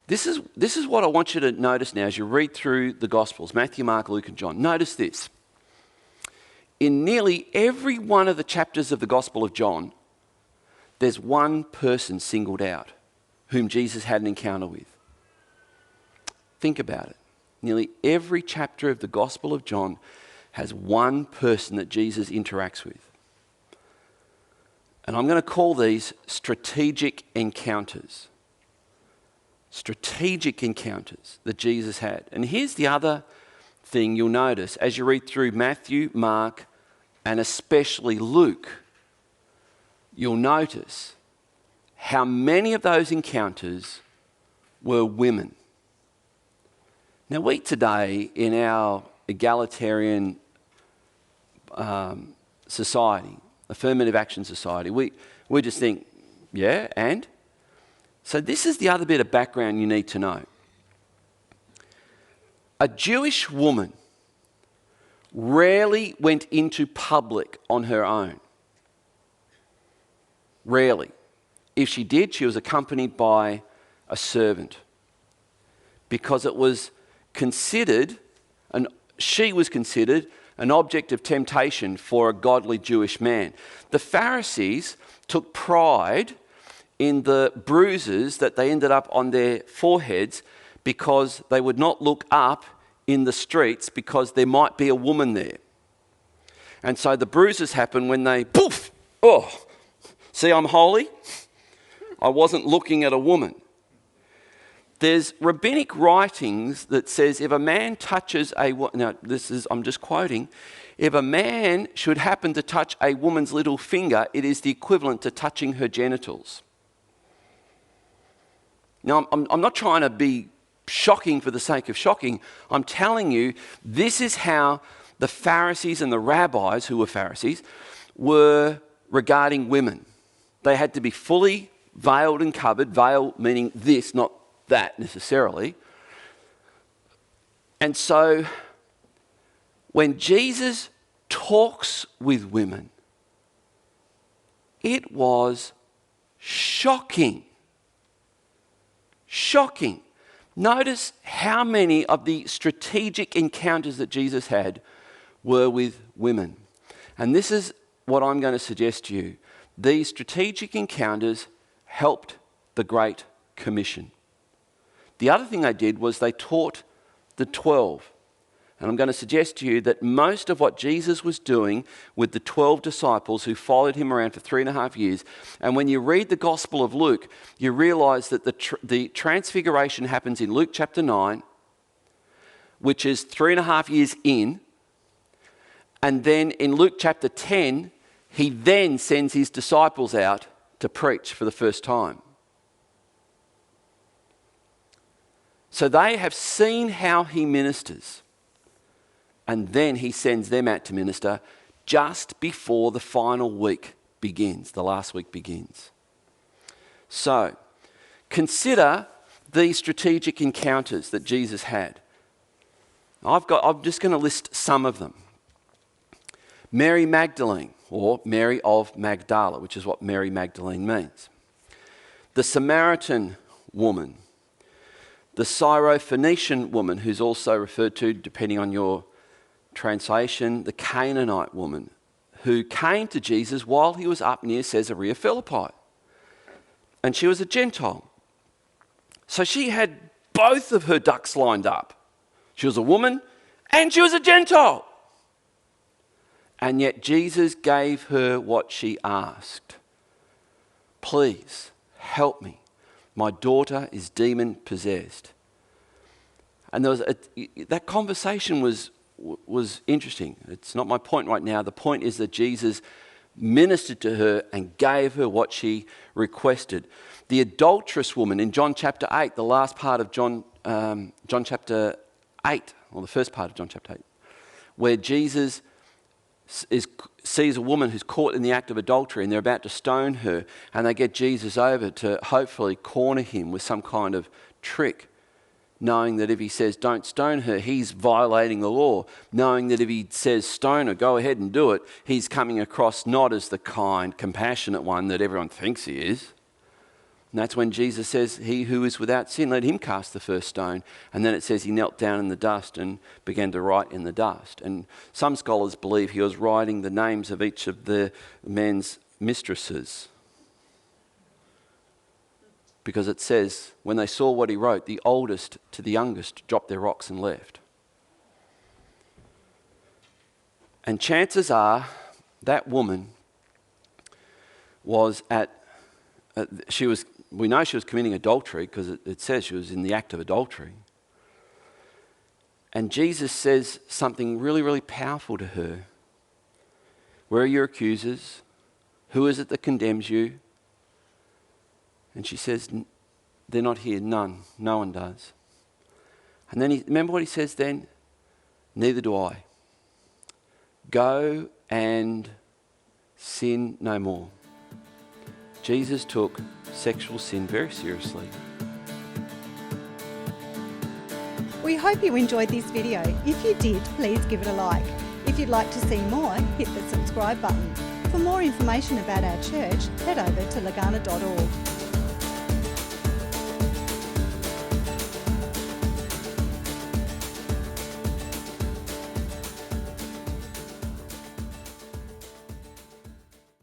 This is what I want you to notice now as you read through the Gospels, Matthew, Mark, Luke and John. Notice this. In nearly every one of the chapters of the Gospel of John, there's one person singled out whom Jesus had an encounter with. Think about it. Nearly every chapter of the Gospel of John has one person that Jesus interacts with. And I'm going to call these strategic encounters. Strategic encounters that Jesus had. And here's the other thing you'll notice as you read through Matthew, Mark, and especially Luke. You'll notice how many of those encounters were women. Now we today, in our egalitarian society, affirmative action society, we just think, yeah, and? So this is the other bit of background you need to know. A Jewish woman rarely went into public on her own. Rarely. If she did, she was accompanied by a servant. Because it was considered, she was considered an object of temptation for a godly Jewish man. The Pharisees took pride in the bruises that they ended up on their foreheads because they would not look up in the streets because there might be a woman there. And so the bruises happen when they, poof, oh, see, I'm holy. I wasn't looking at a woman. There's rabbinic writings that says if a man touches I'm just quoting, if a man should happen to touch a woman's little finger, it is the equivalent to touching her genitals. Now, I'm not trying to be shocking for the sake of shocking. I'm telling you, this is how the Pharisees and the rabbis, who were Pharisees, were regarding women. They had to be fully veiled and covered, veil meaning this, not that necessarily. And so when Jesus talks with women, it was shocking. Shocking. Notice how many of the strategic encounters that Jesus had were with women. And this is what I'm going to suggest to you. These strategic encounters helped the Great Commission. The other thing they did was they taught the 12. And I'm going to suggest to you that most of what Jesus was doing with the 12 disciples who followed him around for 3.5 years, and when you read the Gospel of Luke, you realise that the transfiguration happens in Luke chapter 9, which is 3.5 years in, and then in Luke chapter 10, he then sends his disciples out to preach for the first time. So they have seen how he ministers. And then he sends them out to minister just before the final week begins, the last week begins. So, consider these strategic encounters that Jesus had. I'm just going to list some of them. Mary Magdalene, or Mary of Magdala, which is what Mary Magdalene means. The Samaritan woman. The Syrophoenician woman, who's also referred to, depending on your translation, the Canaanite woman who came to Jesus while he was up near Caesarea Philippi. And she was a Gentile. So she had both of her ducks lined up. She was a woman and she was a Gentile. And yet Jesus gave her what she asked. Please help me. My daughter is demon possessed. And there was that conversation was interesting. It's not my point right now. The point is that Jesus ministered to her and gave her what she requested. The adulterous woman in John chapter 8, the last part of John chapter 8, or the first part of John chapter 8, where Jesus sees a woman who's caught in the act of adultery and they're about to stone her, and they get Jesus over to hopefully corner him with some kind of trick, knowing that if he says don't stone her, he's violating the law, knowing that if he says stone her, go ahead and do it, he's coming across not as the kind, compassionate one that everyone thinks he is. And that's when Jesus says, he who is without sin, let him cast the first stone. And then it says he knelt down in the dust and began to write in the dust. And some scholars believe he was writing the names of each of the men's mistresses. Because it says, when they saw what he wrote, the oldest to the youngest dropped their rocks and left. And chances are that woman was we know she was committing adultery because it says she was in the act of adultery. And Jesus says something really, really powerful to her. Where are your accusers? Who is it that condemns you? And she says, they're not here, none. No one does. And then remember what he says then? Neither do I. Go and sin no more. Jesus took sexual sin very seriously. We hope you enjoyed this video. If you did, please give it a like. If you'd like to see more, hit the subscribe button. For more information about our church, head over to lagana.org.